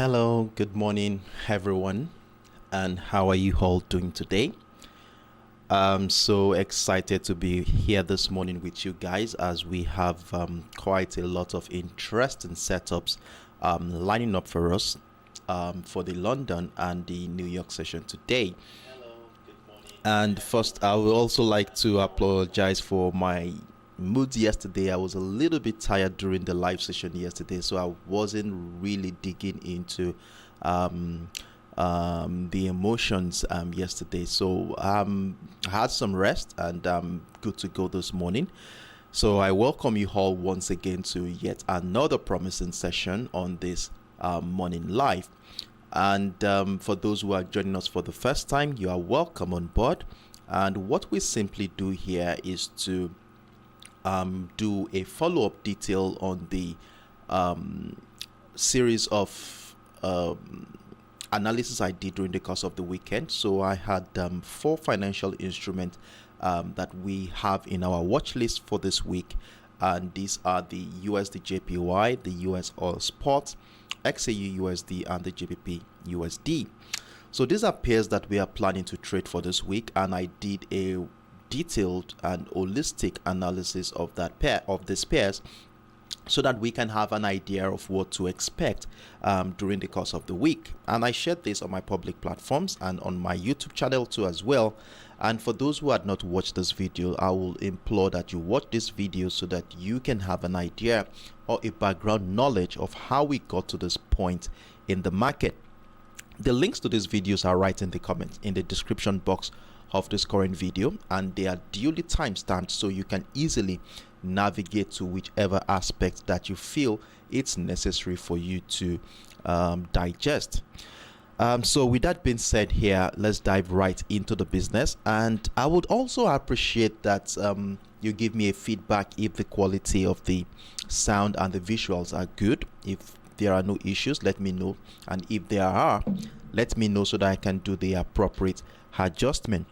Hello, good morning, everyone, and how are you all doing today? I'm so excited to be here this morning with you guys as we have quite a lot of interesting setups lining up for us for the London and the New York session today. And first, I would also like to apologize for my mood yesterday. I was a little bit tired during the live session yesterday, so I wasn't really digging into um, the emotions yesterday. So I had some rest and I'm good to go this morning. So I welcome you all once again to yet another promising session on this morning live. And for those who are joining us for the first time, you are welcome on board. And what we simply do here is to do a follow-up detail on the series of analysis I did during the course of the weekend. So I had four financial instruments that we have in our watch list for this week. And these are the USD JPY, the US Oil Spot, XAU USD, and the GBP USD. So these are pairs that we are planning to trade for this week, and I did a detailed and holistic analysis of that pair of these pairs so that we can have an idea of what to expect during the course of the week. And I shared this on my public platforms and on my YouTube channel too as well. And for those who had not watched this video, I will implore that you watch this video so that you can have an idea or a background knowledge of how we got to this point in the market. The links to these videos are right in the comments in the description box of this current video, and they are duly timestamped so you can easily navigate to whichever aspect that you feel it's necessary for you to digest. So with that being said here, let's dive right into the business. And I would also appreciate that you give me a feedback if the quality of the sound and the visuals are good. If there are no issues, let me know. And if there are, let me know so that I can do the appropriate adjustment.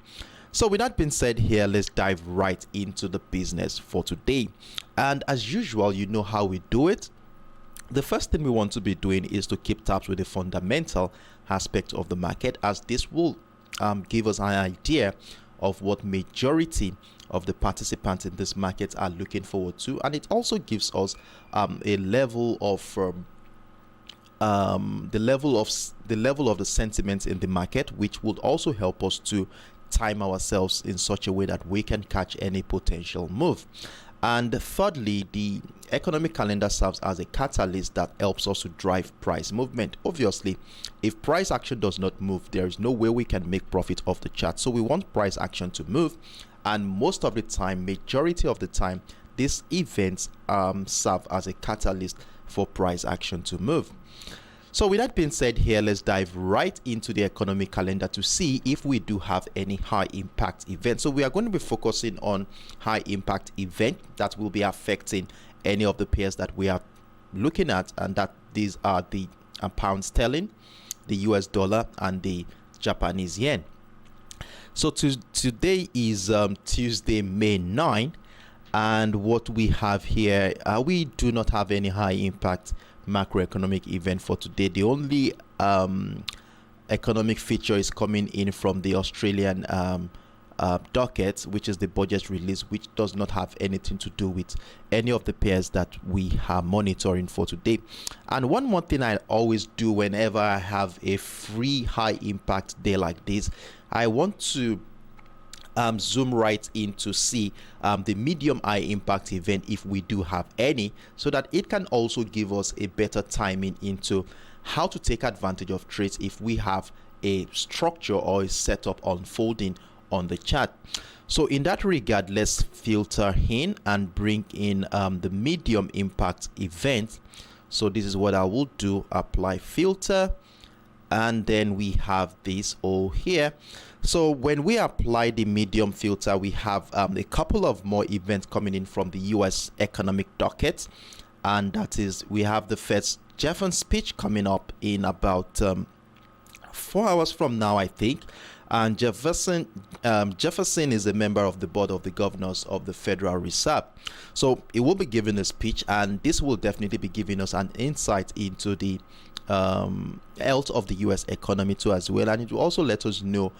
So with that being said here, let's dive right into the business for today. And as usual, you know how we do it. The first thing we want to be doing is to keep tabs with the fundamental aspect of the market, as this will give us an idea of what majority of the participants in this market are looking forward to, and it also gives us a level of the level of the sentiments in the market, which would also help us to time ourselves in such a way that we can catch any potential move. And thirdly, the economic calendar serves as a catalyst that helps us to drive price movement. Obviously, if price action does not move, there is no way we can make profit off the chart. So we want price action to move, and most of the time, majority of the time, these events serve as a catalyst for price action to move. So with that being said here, let's dive right into the economic calendar to see if we do have any high impact events. So we are going to be focusing on high impact event that will be affecting any of the pairs that we are looking at, and that these are the pound sterling, the US dollar, and the Japanese yen. So today is Tuesday, May 9, and what we have here, we do not have any high impact macroeconomic event for today. The only economic feature is coming in from the Australian docket, which is the budget release, which does not have anything to do with any of the pairs that we are monitoring for today. And one more thing I always do whenever I have a free high impact day like this, I want to zoom right in to see the medium high impact event if we do have any, so that it can also give us a better timing into how to take advantage of trades if we have a structure or a setup unfolding on the chart. So in that regard, let's filter in and bring in the medium impact event. So this is what I will do: apply filter, and then we have this all here. So when we apply the medium filter, we have a couple of more events coming in from the US economic docket, and that is, we have the Fed's Jefferson speech coming up in about 4 hours from now, I think. And Jefferson is a member of the board of the governors of the Federal Reserve. So he will be giving a speech, and this will definitely be giving us an insight into the health of the US economy too as well, and it will also let us know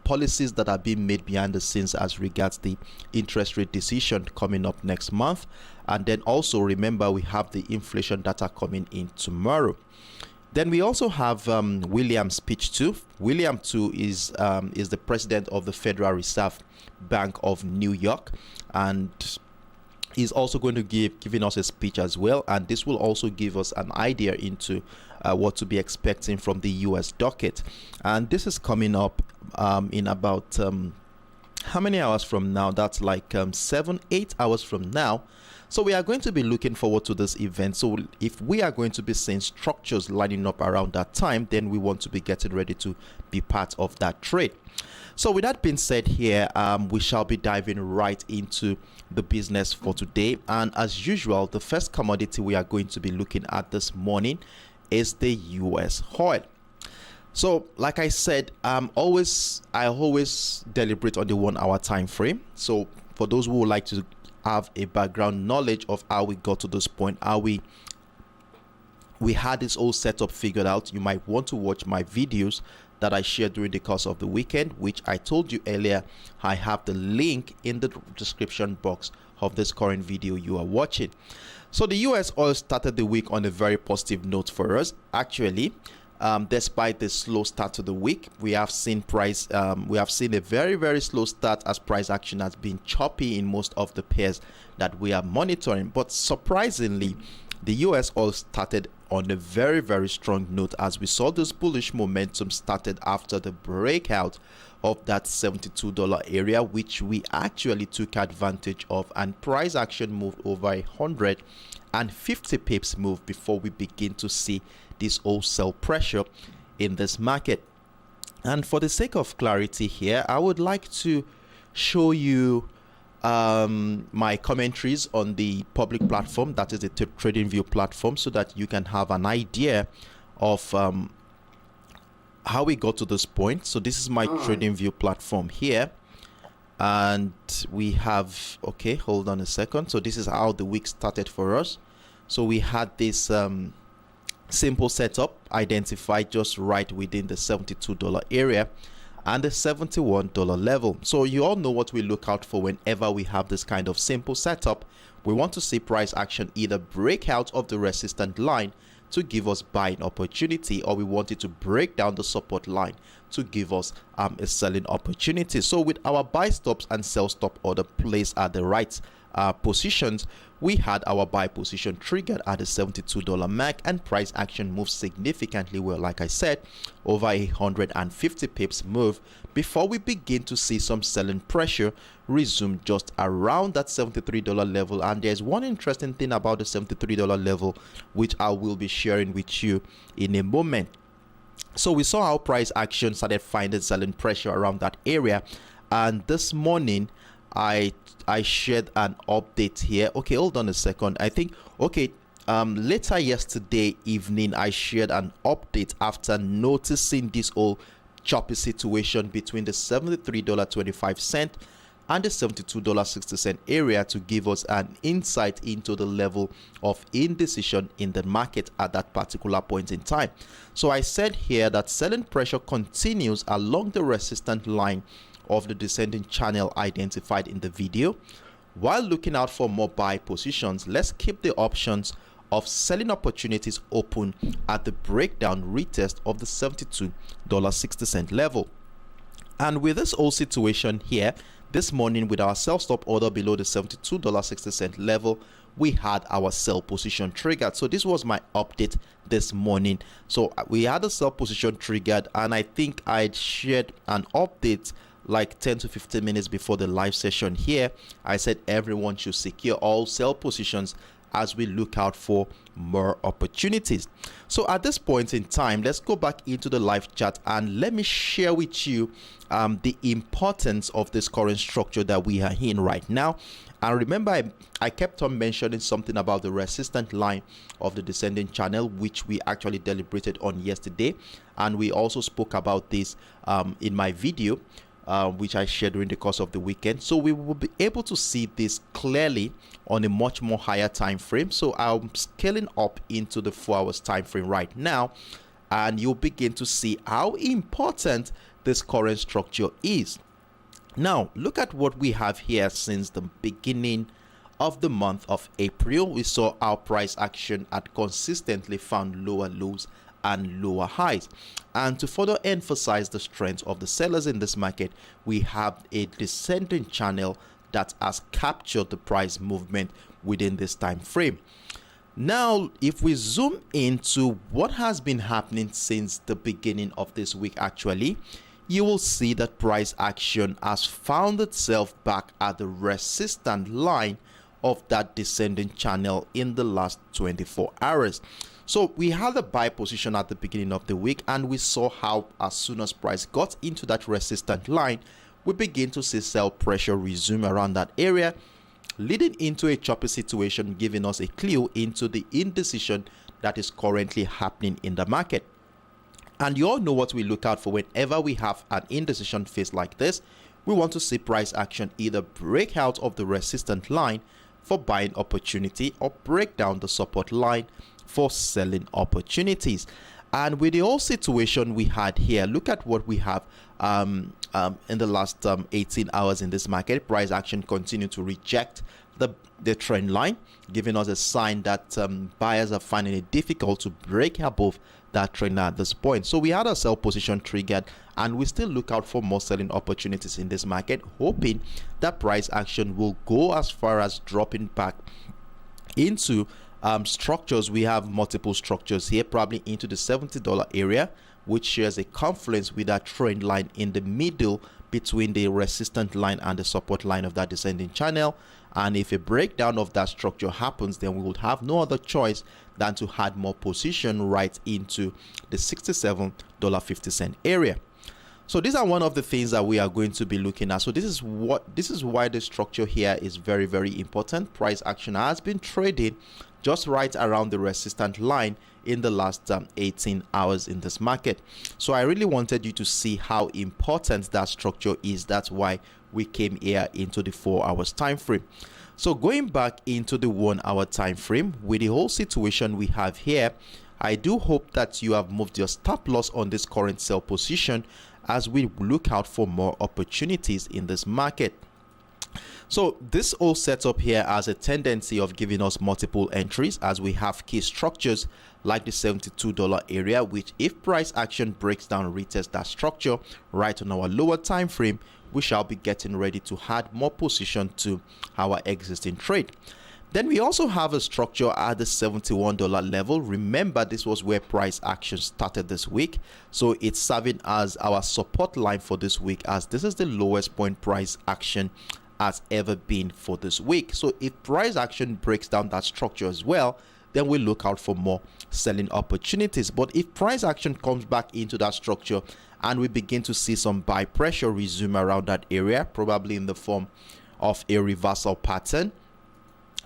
policies that are being made behind the scenes as regards the interest rate decision coming up next month. And then also remember, we have the inflation data coming in tomorrow. Then we also have William's speech too. William too is the president of the Federal Reserve Bank of New York, and he's also going to giving us a speech as well, and this will also give us an idea into what to be expecting from the US docket. And this is coming up in about how many hours from now? That's like 7-8 hours from now. So we are going to be looking forward to this event. So if we are going to be seeing structures lining up around that time, then we want to be getting ready to be part of that trade. So with that being said here, we shall be diving right into the business for today. And as usual, the first commodity we are going to be looking at this morning is the US oil. So like I said, I always deliberate on the 1 hour time frame. So for those who would like to have a background knowledge of how we got to this point, how we had this whole setup figured out, you might want to watch my videos that I shared during the course of the weekend, which I told you earlier. I have the link in the description box of this current video you are watching. So the US oil started the week on a very positive note for us. Actually, despite the slow start to the week, we have seen a very, very slow start as price action has been choppy in most of the pairs that we are monitoring. But surprisingly, the US oil started on a very, very strong note as we saw this bullish momentum started after the breakout of that $72 area, which we actually took advantage of, and price action moved over 150 pips move before we begin to see this wholesale pressure in this market. And for the sake of clarity here, I would like to show you my commentaries on the public platform, that is the TradingView platform, so that you can have an idea of how we got to this point. So this is my TradingView platform here, and we have, okay, hold on a second. So this is how the week started for us. So we had this simple setup identified just right within the $72 area and the $71 level. So you all know what we look out for whenever we have this kind of simple setup. We want to see price action either break out of the resistance line to give us buying opportunity, or we want it to break down the support line to give us a selling opportunity. So with our buy stops and sell stop order placed at the right positions, we had our buy position triggered at the $72 mark, and price action moved significantly well, like I said, over 150 pips move before we begin to see some selling pressure resume just around that $73 level. And there's one interesting thing about the $73 level which I will be sharing with you in a moment. So we saw how price action started finding selling pressure around that area, and this morning I shared an update here. Okay, hold on a second. I think, okay, later yesterday evening, I shared an update after noticing this whole choppy situation between the $73.25 and the $72.60 area to give us an insight into the level of indecision in the market at that particular point in time. So I said here that selling pressure continues along the resistance line of the descending channel identified in the video. While looking out for more buy positions, let's keep the options of selling opportunities open at the breakdown retest of the $72.60 level. And with this whole situation here, this morning with our sell stop order below the $72.60 level, we had our sell position triggered. So this was my update this morning. So we had a sell position triggered, and I think I shared an update like 10 to 15 minutes before the live session here. I said everyone should secure all sell positions as we look out for more opportunities. So at this point in time, let's go back into the live chat and let me share with you the importance of this current structure that we are in right now. And remember, I kept on mentioning something about the resistance line of the descending channel, which we actually deliberated on yesterday, and we also spoke about this in my video. which I shared during the course of the weekend. So we will be able to see this clearly on a much more higher time frame. So I'm scaling up into the 4 hours time frame right now, and you'll begin to see how important this current structure is. Now look at what we have here. Since the beginning of the month of April, we saw our price action had consistently found lower lows and lower highs. And to further emphasize the strength of the sellers in this market, we have a descending channel that has captured the price movement within this time frame. Now, if we zoom into what has been happening since the beginning of this week, actually, you will see that price action has found itself back at the resistance line of that descending channel in the last 24 hours. So we had a buy position at the beginning of the week, and we saw how as soon as price got into that resistance line, we begin to see sell pressure resume around that area, leading into a choppy situation, giving us a clue into the indecision that is currently happening in the market. And you all know what we look out for whenever we have an indecision phase like this. We want to see price action either break out of the resistance line for buying opportunity or break down the support line for selling opportunities. And with the whole situation we had here, look at what we have in the last 18 hours in this market. Price action continued to reject the trend line, giving us a sign that buyers are finding it difficult to break above that trend at this point. So we had a sell position triggered, and we still look out for more selling opportunities in this market, hoping that price action will go as far as dropping back into structures. We have multiple structures here, probably into the $70 area, which shares a confluence with that trend line in the middle between the resistance line and the support line of that descending channel. And if a breakdown of that structure happens, then we would have no other choice than to add more position right into the $67.50 area. So these are one of the things that we are going to be looking at. So this is why the structure here is very, very important. Price action has been trading just right around the resistance line in the last 18 hours in this market. So I really wanted you to see how important that structure is. That's why we came here into the 4 hours time frame. So going back into the 1 hour time frame, with the whole situation we have here, I do hope that you have moved your stop loss on this current sell position as we look out for more opportunities in this market. So this whole setup here has a tendency of giving us multiple entries, as we have key structures like the $72 area, which if price action breaks down, retest that structure right on our lower time frame, we shall be getting ready to add more position to our existing trade. Then we also have a structure at the $71 level. Remember, this was where price action started this week. So it's serving as our support line for this week, as this is the lowest point price action has ever been for this week. So if price action breaks down that structure as well, then we look out for more selling opportunities. But if price action comes back into that structure and we begin to see some buy pressure resume around that area, probably in the form of a reversal pattern,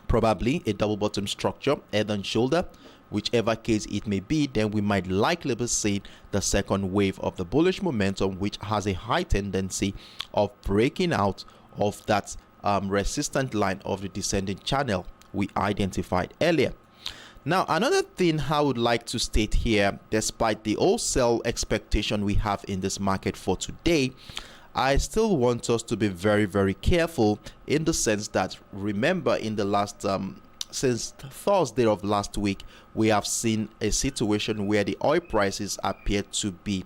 probably a double bottom structure, head and shoulder, whichever case it may be, then we might likely be seeing the second wave of the bullish momentum, which has a high tendency of breaking out of that resistant line of the descending channel we identified earlier. Now, another thing I would like to state here, despite the wholesale expectation we have in this market for today, I still want us to be very, very careful, in the sense that, remember, in the last since Thursday of last week, we have seen a situation where the oil prices appear to be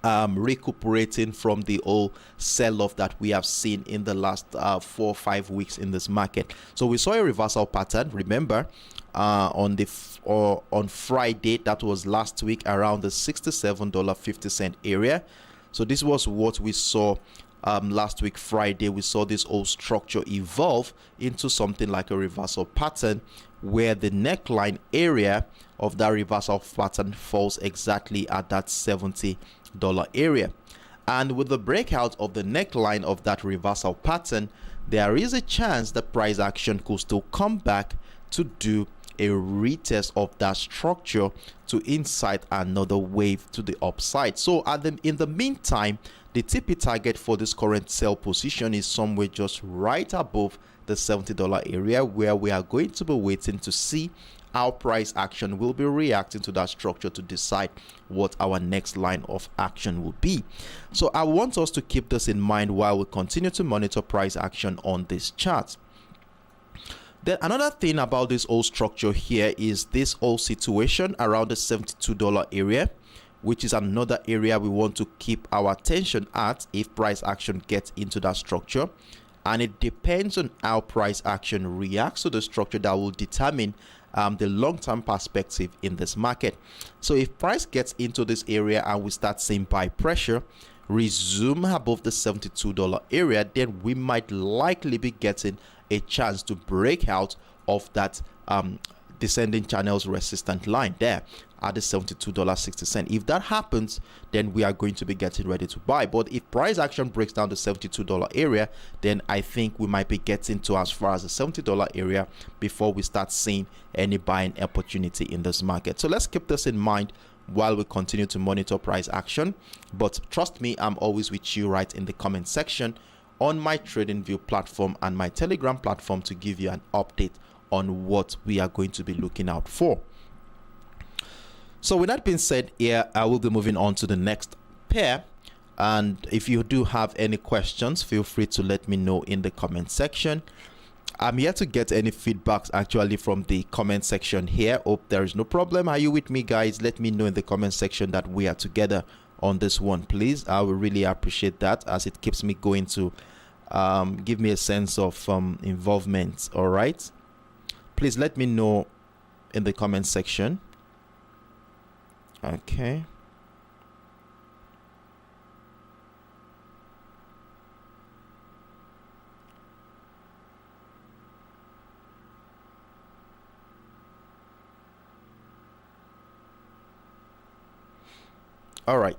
recuperating from the old sell-off that we have seen in the last 4 or 5 weeks in this market. So we saw a reversal pattern, remember, on Friday, that was last week, around the $67.50 area. So this was what we saw last week Friday. We saw this whole structure evolve into something like a reversal pattern, where the neckline area of that reversal pattern falls exactly at that $70 area. And with the breakout of the neckline of that reversal pattern, there is a chance that price action could still come back to do a retest of that structure to incite another wave to the upside. So in the meantime, The TP target for this current sell position is somewhere just right above the $70 area, where we are going to be waiting to see how price action will be reacting to that structure to decide what our next line of action will be. So I want us to keep this in mind while we continue to monitor price action on this chart. Then another thing about this whole structure here is this whole situation around the $72 area, which is another area we want to keep our attention at if price action gets into that structure. And it depends on how price action reacts to the structure that will determine the long-term perspective in this market. So if price gets into this area and we start seeing buy pressure resume above the $72 area, then we might likely be getting a chance to break out of that descending channel's resistant line there at the $72.60. If that happens, then we are going to be getting ready to buy. But if price action breaks down the $72 area, then I think we might be getting to as far as the $70 area before we start seeing any buying opportunity in this market. So let's keep this in mind while we continue to monitor price action. But trust me, I'm always with you right in the comment section on my TradingView platform and my Telegram platform to give you an update on what we are going to be looking out for. So with that being said, here I will be moving on to the next pair, and if you do have any questions, feel free to let me know in the comment section. I'm here to get any feedbacks actually from the comment section here. Hope there is no problem. Are you with me, guys? Let me know in the comment section that we are together on this one, please. I will really appreciate that, as it keeps me going to give me a sense of involvement. All right, please let me know in the comment section. Okay. All right.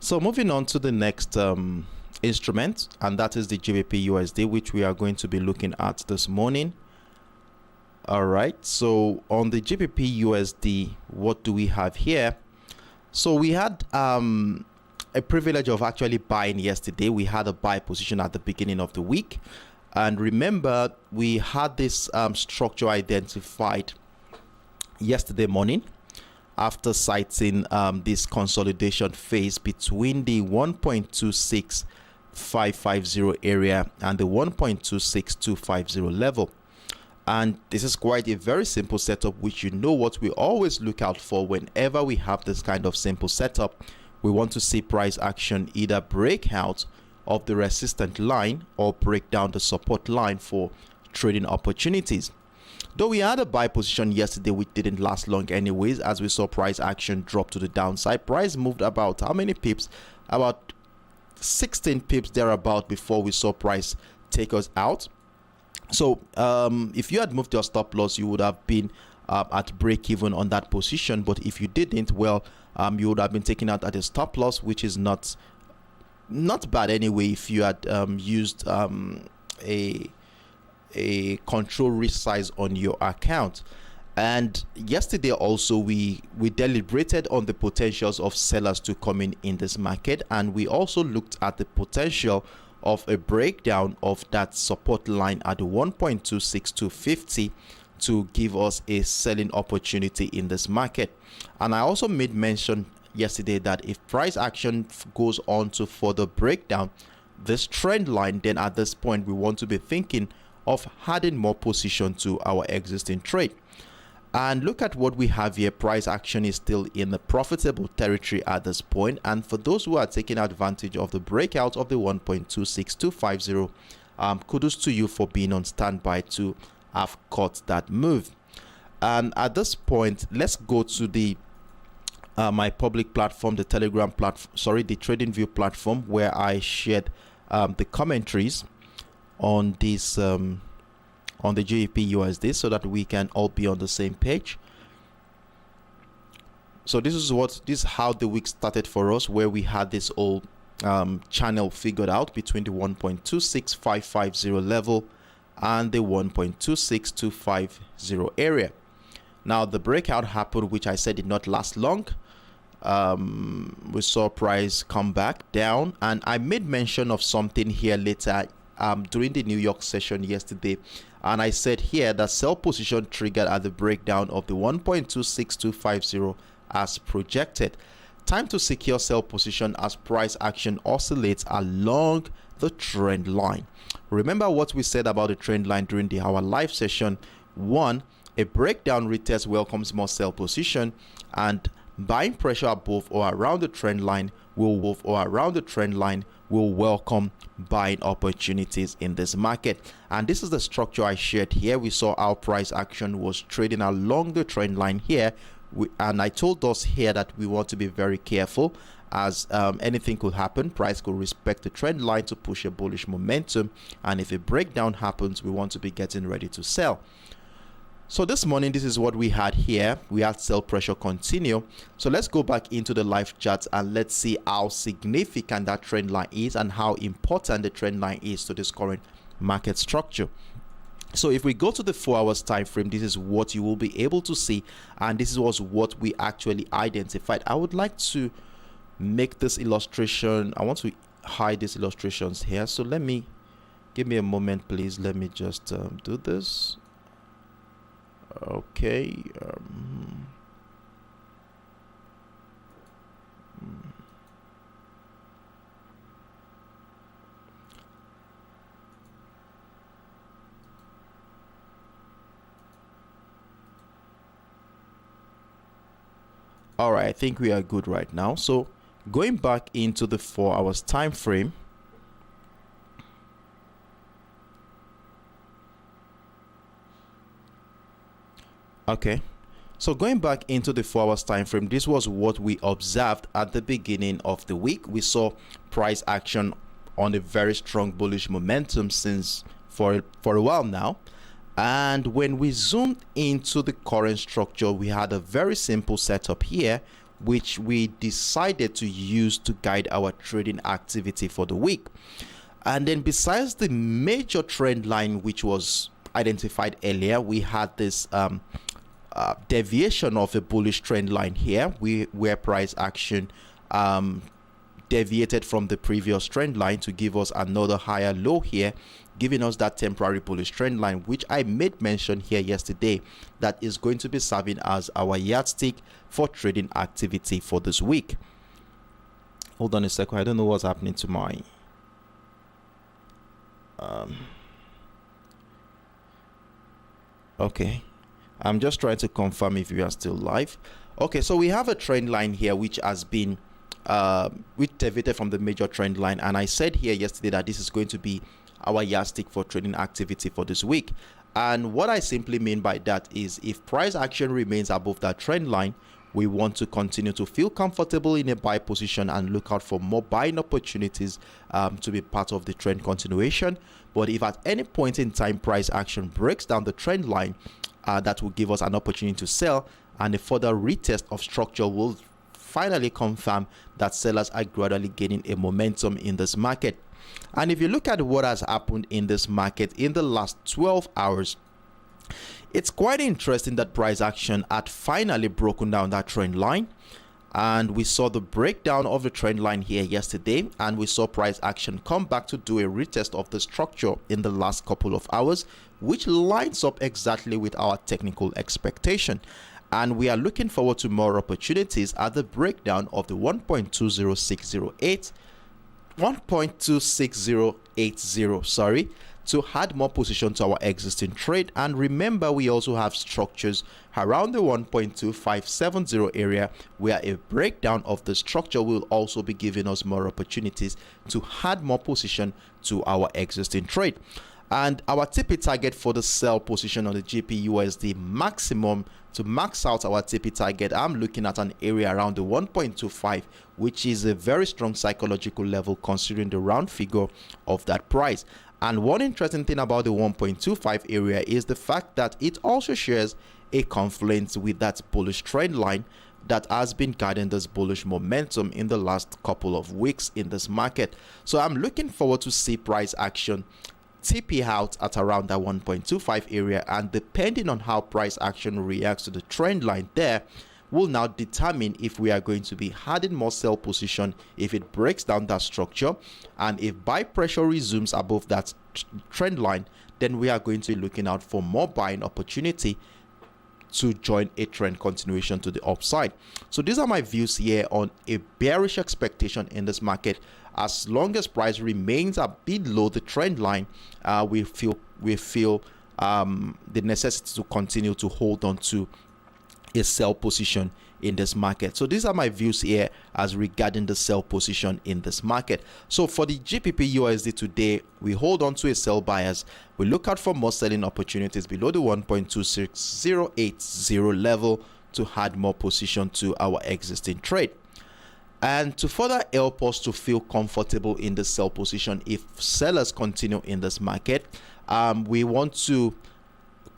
So moving on to the next instrument, and that is the GBP USD, which we are going to be looking at this morning. All right, so on the GBP USD, what do we have here? So we had a privilege of actually buying yesterday. We had a buy position at the beginning of the week, and remember we had this structure identified yesterday morning after citing this consolidation phase between the 1.26550 area and the 1.26250 level. And this is quite a very simple setup, which you know what we always look out for whenever we have this kind of simple setup. We want to see price action either break out of the resistant line or break down the support line for trading opportunities. Though we had a buy position yesterday, which didn't last long anyways, as we saw price action drop to the downside. Price moved about how many pips? About 16 pips thereabout before we saw price take us out. So if you had moved your stop loss, you would have been at break even on that position. But if you didn't, well, you would have been taken out at a stop loss, which is not bad anyway if you had used a control risk size on your account. And yesterday also we deliberated on the potentials of sellers to come in this market, and we also looked at the potential of a breakdown of that support line at the 1.26250 to give us a selling opportunity in this market. And I also made mention yesterday that if price action goes on to further break down this trend line, then at this point we want to be thinking of adding more position to our existing trade. And look at what we have here. Price action is still in the profitable territory at this point. And for those who are taking advantage of the breakout of the 1.26250, kudos to you for being on standby to have caught that move. And at this point, let's go to the my public platform, the Telegram platform, the TradingView platform, where I shared the commentaries on this on the GBP USD, so that we can all be on the same page. So this is how the week started for us, where we had this whole channel figured out between the 1.26550 level and the 1.26250 area. Now the breakout happened, which I said did not last long, We saw price come back down, and I made mention of something here later during the New York session yesterday, and I said here that sell position triggered at the breakdown of the 1.26250 as projected. Time to secure sell position as price action oscillates along the trend line. Remember what we said about the trend line during our live session. 1, a breakdown retest welcomes more sell position, and buying pressure above or around the trend line will welcome buying opportunities in this market. And this is the structure I shared here. We saw our price action was trading along the trend line here, and I told us here that we want to be very careful, as anything could happen. Price could respect the trend line to push a bullish momentum, and if a breakdown happens, we want to be getting ready to sell. So this morning, this is what we had here. We had sell pressure continue. So let's go back into the live charts and let's see how significant that trend line is and how important the trend line is to this current market structure. So if we go to the 4 hours time frame, this is what you will be able to see, and this was what we actually identified. I would like to make this illustration. I want to hide these illustrations here. So give me a moment, please. Let me just do this. Okay. All right, I think we are good right now. So going back into the 4 hours time frame, okay, so going back into the 4 hours time frame, this was what we observed at the beginning of the week. We saw price action on a very strong bullish momentum since for a while now. And when we zoomed into the current structure, we had a very simple setup here, which we decided to use to guide our trading activity for the week. And then besides the major trend line, which was identified earlier, we had this deviation of a bullish trend line here, where price action deviated from the previous trend line to give us another higher low here, giving us that temporary bullish trend line, which I made mention here yesterday, that is going to be serving as our yardstick for trading activity for this week. Hold on a second. I don't know what's happening to my okay, I'm just trying to confirm if we are still live. Okay, so we have a trend line here which has been which deviated from the major trend line, and I said here yesterday that this is going to be our yardstick for trading activity for this week. And what I simply mean by that is, if price action remains above that trend line, we want to continue to feel comfortable in a buy position and look out for more buying opportunities to be part of the trend continuation. But if at any point in time price action breaks down the trend line, that will give us an opportunity to sell, and a further retest of structure will finally confirm that sellers are gradually gaining a momentum in this market. And if you look at what has happened in this market in the last 12 hours, it's quite interesting that price action had finally broken down that trend line, and we saw the breakdown of the trend line here yesterday, and we saw price action come back to do a retest of the structure in the last couple of hours, which lines up exactly with our technical expectation. And we are looking forward to more opportunities at the breakdown of the 1.26080, sorry, to add more position to our existing trade. And remember, we also have structures around the 1.2570 area, where a breakdown of the structure will also be giving us more opportunities to add more position to our existing trade. And our TP target for the sell position on the GPUSD maximum, to max out our TP target, I'm looking at an area around the 1.25, which is a very strong psychological level considering the round figure of that price. And one interesting thing about the 1.25 area is the fact that it also shares a confluence with that bullish trend line that has been guiding this bullish momentum in the last couple of weeks in this market. So I'm looking forward to see price action TP out at around that 1.25 area, and depending on how price action reacts to the trend line there, will now determine if we are going to be adding more sell position if it breaks down that structure, and if buy pressure resumes above that trend line, then we are going to be looking out for more buying opportunity to join a trend continuation to the upside. So these are my views here on a bearish expectation in this market. As long as price remains below the trend line, we feel the necessity to continue to hold on to a sell position in this market. So these are my views here as regarding the sell position in this market. So for the GBP USD today, we hold on to a sell bias. We look out for more selling opportunities below the 1.26080 level to add more position to our existing trade. And to further help us to feel comfortable in the sell position if sellers continue in this market, we want to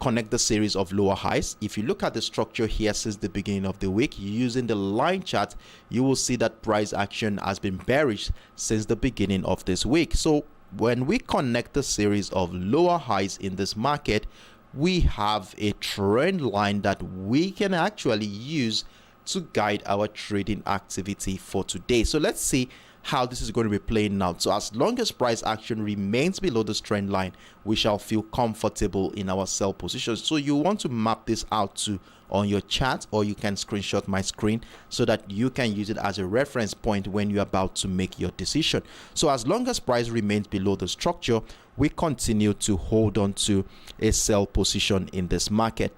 connect the series of lower highs. If you look at the structure here since the beginning of the week using the line chart, you will see that price action has been bearish since the beginning of this week. So when we connect the series of lower highs in this market, we have a trend line that we can actually use to guide our trading activity for today. So let's see how this is going to be playing out. So as long as price action remains below this trend line, we shall feel comfortable in our sell positions. So you want to map this out to on your chart, or you can screenshot my screen so that you can use it as a reference point when you're about to make your decision. So as long as price remains below the structure, we continue to hold on to a sell position in this market.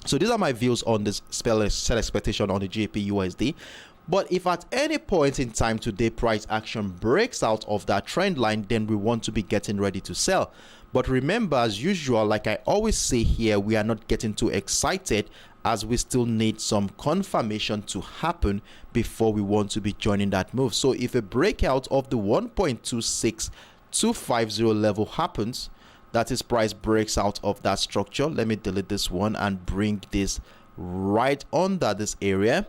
So these are my views on this sell expectation on the GBP USD. But if at any point in time today price action breaks out of that trend line, then we want to be getting ready to sell. But remember, as usual, like I always say here, we are not getting too excited as we still need some confirmation to happen before we want to be joining that move. So if a breakout of the 1.26250 level happens, that is, price breaks out of that structure. Let me delete this one and bring this right under this area.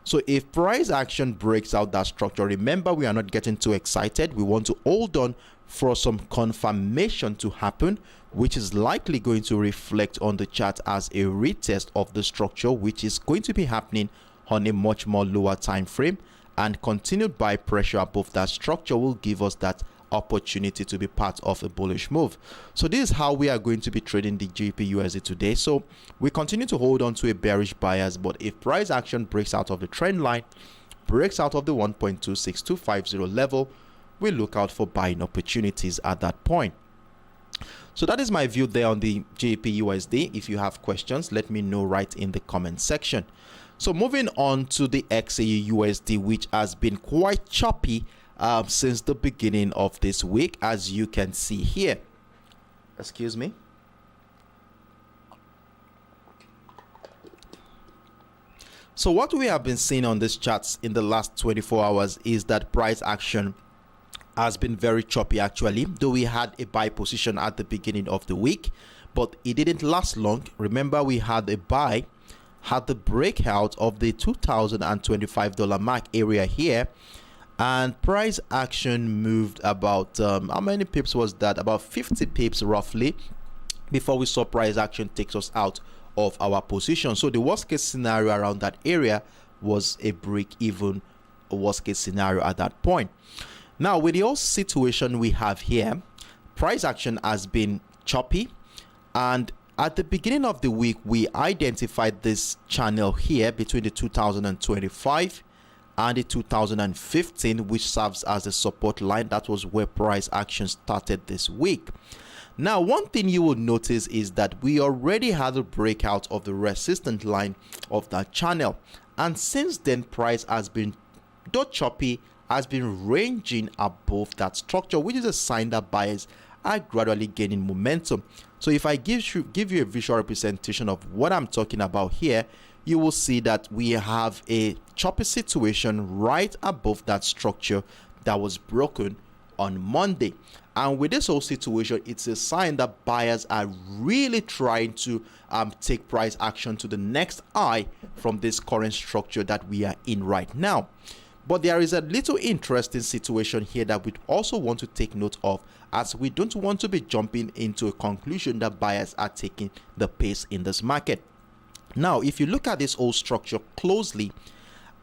So if price action breaks out that structure, remember, we are not getting too excited. We want to hold on for some confirmation to happen, which is likely going to reflect on the chart as a retest of the structure, which is going to be happening on a much more lower time frame, and continued buy pressure above that structure will give us that opportunity to be part of a bullish move. So this is how we are going to be trading the GBP USD today. So we continue to hold on to a bearish bias, but if price action breaks out of the trend line, breaks out of the 1.26250 level, we look out for buying opportunities at that point. So that is my view there on the GBP USD. If you have questions, let me know right in the comment section. So moving on to the XAU USD, which has been quite choppy since the beginning of this week, as you can see here. Excuse me. So what we have been seeing on these charts in the last 24 hours is that price action has been very choppy actually, though we had a buy position at the beginning of the week, but it didn't last long. Remember, we had a buy, had the breakout of the $2,025 mark area here, and price action moved about how many pips was that? About 50 pips roughly before we saw price action takes us out of our position. So the worst case scenario around that area was a break even, worst case scenario at that point. Now with the whole situation we have here, price action has been choppy, and at the beginning of the week we identified this channel here between the 2025 and the 2015, which serves as a support line. That was where price action started this week. Now one thing you will notice is that we already had a breakout of the resistance line of that channel, and since then price has been, though choppy, has been ranging above that structure, which is a sign that buyers are gradually gaining momentum. So if I give you a visual representation of what I'm talking about here, you will see that we have a choppy situation right above that structure that was broken on Monday. And with this whole situation, it's a sign that buyers are really trying to take price action to the next high from this current structure that we are in right now. But there is a little interesting situation here that we also want to take note of, as we don't want to be jumping into a conclusion that buyers are taking the pace in this market. Now, if you look at this whole structure closely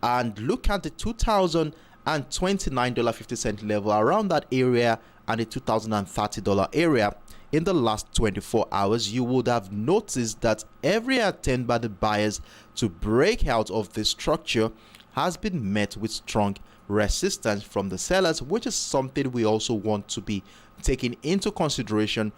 and look at the $2,029.50 level around that area and the $2,030 area in the last 24 hours, you would have noticed that every attempt by the buyers to break out of this structure has been met with strong resistance from the sellers, which is something we also want to be taking into consideration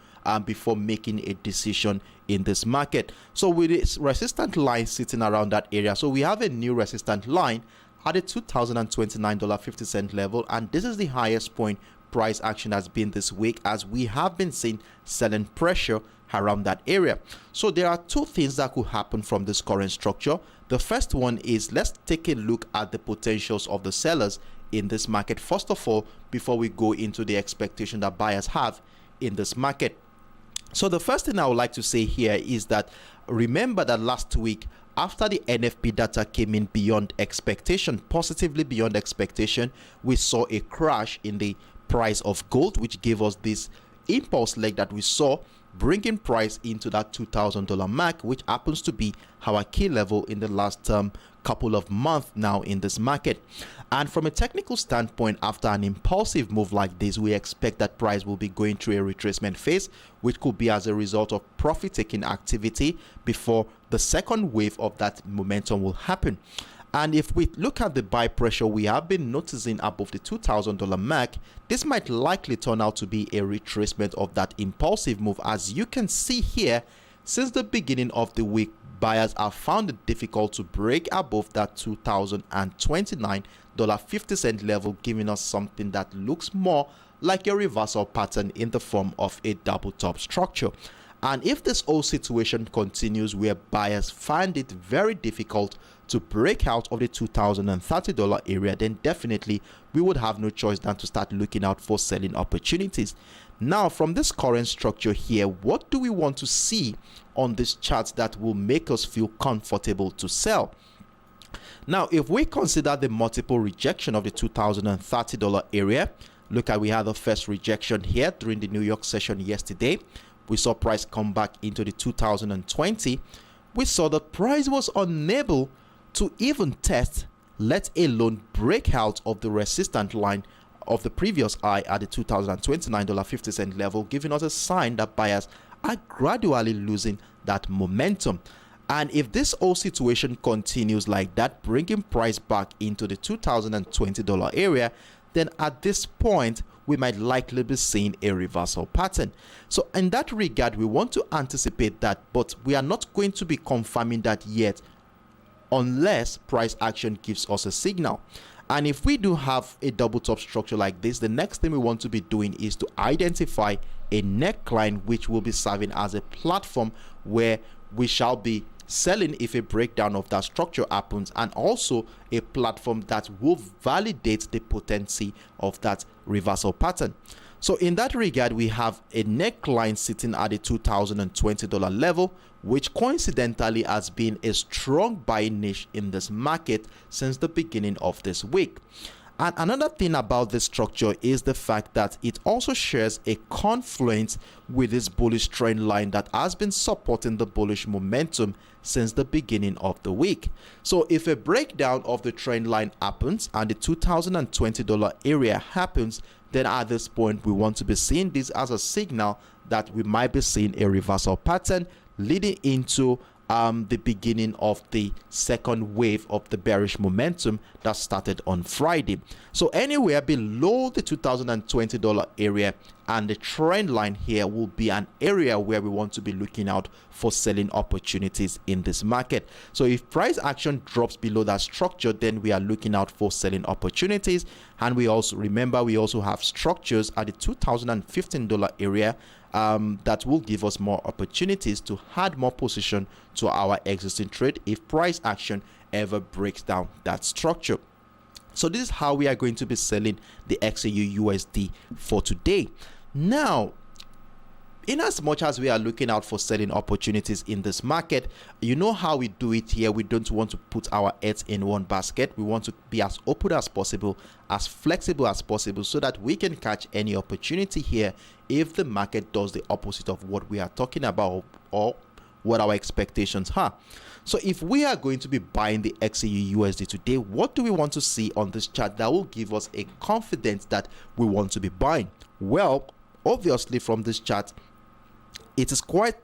before making a decision in this market. So with this resistant line sitting around that area, so we have a new resistant line at the $2,029.50 level, and this is the highest point price action has been this week, as we have been seeing selling pressure around that area. So there are two things that could happen from this current structure. The first one is, let's take a look at the potentials of the sellers in this market first of all, before we go into the expectation that buyers have in this market. So the first thing I would like to say here is that remember that last week, after the NFP data came in beyond expectation, positively beyond expectation, we saw a crash in the price of gold, which gave us this impulse leg that we saw, bringing price into that $2,000 mark, which happens to be our key level in the last couple of months now in this market. And from a technical standpoint, after an impulsive move like this, we expect that price will be going through a retracement phase, which could be as a result of profit-taking activity before the second wave of that momentum will happen. And if we look at the buy pressure we have been noticing above the $2,000 mark, this might likely turn out to be a retracement of that impulsive move. As you can see here, since the beginning of the week, buyers have found it difficult to break above that $2,029.50 level, giving us something that looks more like a reversal pattern in the form of a double top structure. And if this whole situation continues where buyers find it very difficult to break out of the $2,030 area, then definitely we would have no choice than to start looking out for selling opportunities. Now, from this current structure here, what do we want to see on this chart that will make us feel comfortable to sell? Now, if we consider the multiple rejection of the $2,030 area, look at, we had the first rejection here during the New York session yesterday. We saw price come back into the 2020. We saw that price was unable to even test, let alone break out of the resistant line of the previous high at the $2,029.50 level, giving us a sign that buyers are gradually losing that momentum. And if this whole situation continues like that, bringing price back into the $2,020 area, then at this point we might likely be seeing a reversal pattern. So in that regard, we want to anticipate that, but we are not going to be confirming that yet unless price action gives us a signal. And if we do have a double top structure like this, the next thing we want to be doing is to identify a neckline which will be serving as a platform where we shall be selling if a breakdown of that structure happens, and also a platform that will validate the potency of that reversal pattern. So in that regard, we have a neckline sitting at the $2,020 level, which coincidentally has been a strong buying niche in this market since the beginning of this week. And another thing about this structure is the fact that it also shares a confluence with this bullish trend line that has been supporting the bullish momentum since the beginning of the week. So if a breakdown of the trend line happens and the $2,020 area happens, then at this point we want to be seeing this as a signal that we might be seeing a reversal pattern leading into the beginning of the second wave of the bearish momentum that started on Friday. So anywhere below the $2,020 area and the trend line here will be an area where we want to be looking out for selling opportunities in this market. So if price action drops below that structure, then we are looking out for selling opportunities. And we also remember, we also have structures at the $2,015 area that will give us more opportunities to add more position to our existing trade if price action ever breaks down that structure. So this is how we are going to be selling the XAU USD for today. Now, in as much as we are looking out for selling opportunities in this market, you know how we do it here. We don't want to put our eggs in one basket. We want to be as open as possible, as flexible as possible, so that we can catch any opportunity here if the market does the opposite of what we are talking about, or what our expectations are. So if we are going to be buying the XAU USD today, what do we want to see on this chart that will give us a confidence that we want to be buying? Well, obviously from this chart, it is quite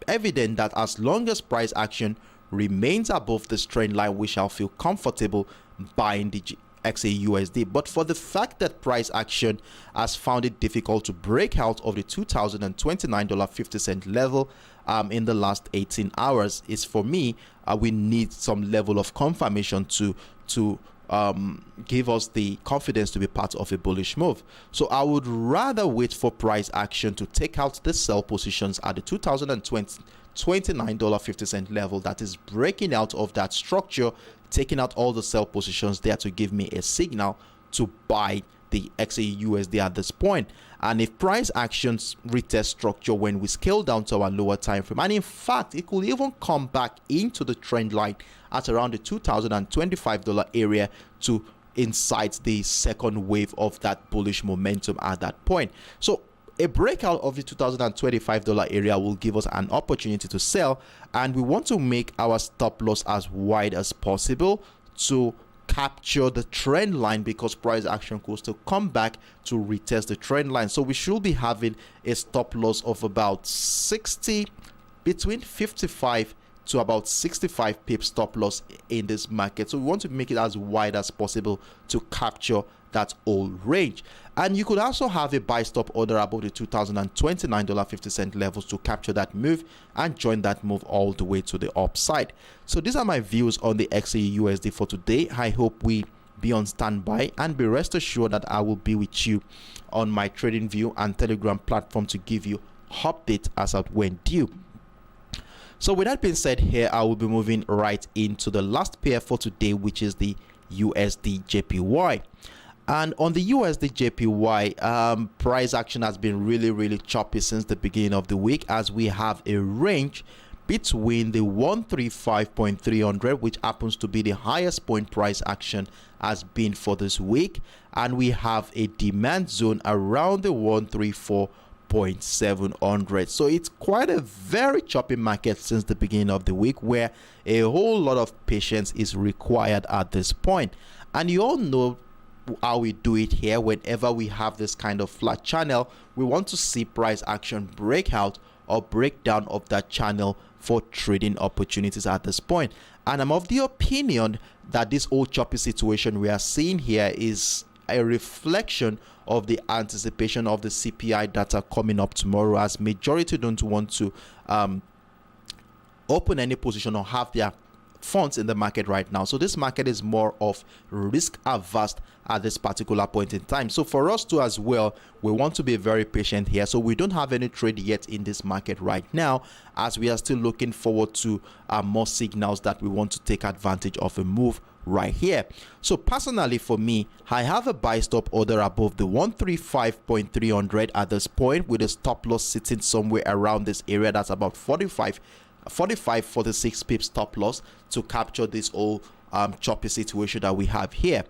evident that as long as price action remains above this trend line, we shall feel comfortable buying the XAUSD. But for the fact that price action has found it difficult to break out of the $2,029.50 level in the last 18 hours, is for me, we need some level of confirmation to give us the confidence to be part of a bullish move. So I would rather wait for price action to take out the sell positions at the $2,029.50 level that is breaking out of that structure, taking out all the sell positions there to give me a signal to buy the XAUSD at this point. And if price actions retest structure when we scale down to our lower time frame, and in fact it could even come back into the trend line at around the $2,025 area to incite the second wave of that bullish momentum at that point. So a breakout of the $2,025 area will give us an opportunity to sell, and we want to make our stop loss as wide as possible to capture the trend line, because price action could still come back to retest the trend line. So we should be having a stop loss of about 60, between 55 to about 65 pip stop loss in this market. So we want to make it as wide as possible to capture that old range. And you could also have a buy stop order above the $2,029.50 levels to capture that move and join that move all the way to the upside. So these are my views on the XAUSD for today. I hope we be on standby, and be rest assured that I will be with you on my TradingView and Telegram platform to give you update as at when due. So with that being said, here I will be moving right into the last pair for today, which is the USD JPY. And on the USD JPY, price action has been really choppy since the beginning of the week, as we have a range between the 135.300, which happens to be the highest point price action has been for this week, and we have a demand zone around the 134.700. So it's quite a very choppy market since the beginning of the week, where a whole lot of patience is required at this point. And you all know how we do it here. Whenever we have this kind of flat channel, we want to see price action break out or break down of that channel for trading opportunities at this point. And I'm of the opinion that this old choppy situation we are seeing here is a reflection of the anticipation of the CPI data coming up tomorrow, as majority don't want to open any position or have their funds in the market right now. So this market is more of risk averse at this particular point in time. So for us to as well, we want to be very patient here. So we don't have any trade yet in this market right now, as we are still looking forward to more signals that we want to take advantage of a move right here. So personally for me, I have a buy stop order above the 135.300 at this point, with a stop loss sitting somewhere around this area. That's about 46 pip stop loss to capture this whole choppy situation that we have here.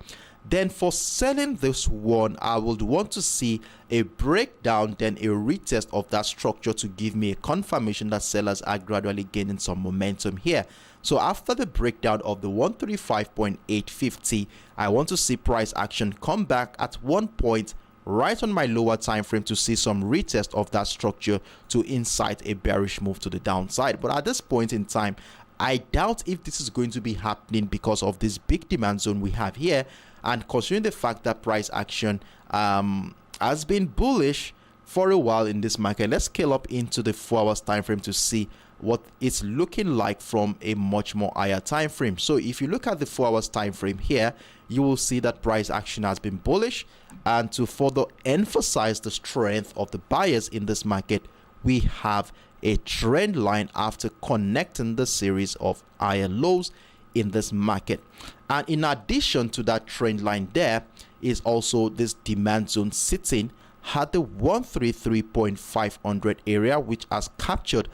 Then for selling this one, I would want to see a breakdown, then a retest of that structure to give me a confirmation that sellers are gradually gaining some momentum here. So after the breakdown of the 135.850, I want to see price action come back at one point right on my lower time frame to see some retest of that structure to incite a bearish move to the downside. But at this point in time, I doubt if this is going to be happening because of this big demand zone we have here, and considering the fact that price action has been bullish for a while in this market. Let's scale up into the 4 hours time frame to see what it's looking like from a much more higher time frame. So if you look at the 4 hours time frame here, you will see that price action has been bullish, and to further emphasize the strength of the buyers in this market, we have a trend line after connecting the series of higher lows in this market. And in addition to that trend line, there is also this demand zone sitting at the 133.500 area, which has captured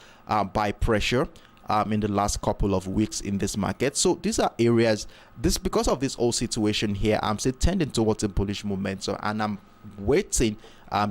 by pressure in the last couple of weeks in this market. So these are areas, because of this whole situation here, I'm still tending towards a bullish momentum, and I'm waiting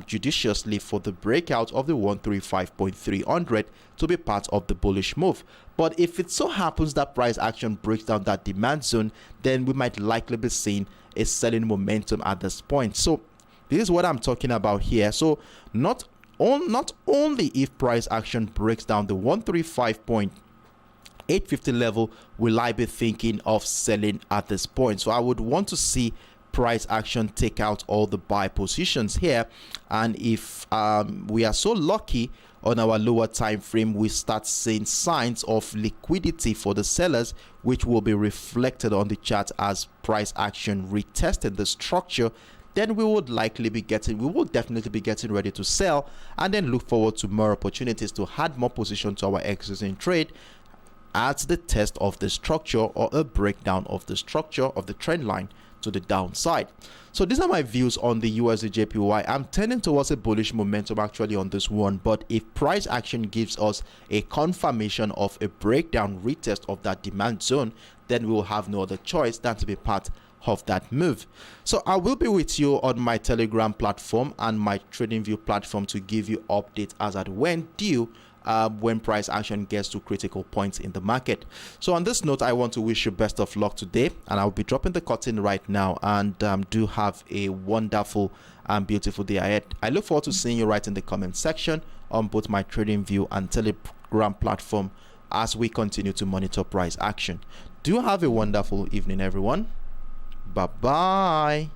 judiciously for the breakout of the 135.300 to be part of the bullish move. But if it so happens that price action breaks down that demand zone, then we might likely be seeing a selling momentum at this point. So this is what I'm talking about here. So not only if price action breaks down the 135.850 level will I be thinking of selling at this point. So I would want to see price action take out all the buy positions here, and if we are so lucky on our lower time frame, we start seeing signs of liquidity for the sellers, which will be reflected on the chart as price action retested the structure, then we will definitely be getting ready to sell, and then look forward to more opportunities to add more position to our existing trade at the test of the structure or a breakdown of the structure of the trend line to the downside. So these are my views on the USD JPY. I'm tending towards a bullish momentum actually on this one, but if price action gives us a confirmation of a breakdown retest of that demand zone, then we will have no other choice than to be part of that move. So I will be with you on my Telegram platform and my TradingView platform to give you updates as at when due when price action gets to critical points in the market. So on this note, I want to wish you best of luck today, and I'll be dropping the curtain right now, and do have a wonderful and beautiful day ahead. I look forward to seeing you right in the comment section on both my TradingView and Telegram platform as we continue to monitor price action. Do have a wonderful evening, everyone. Bye bye.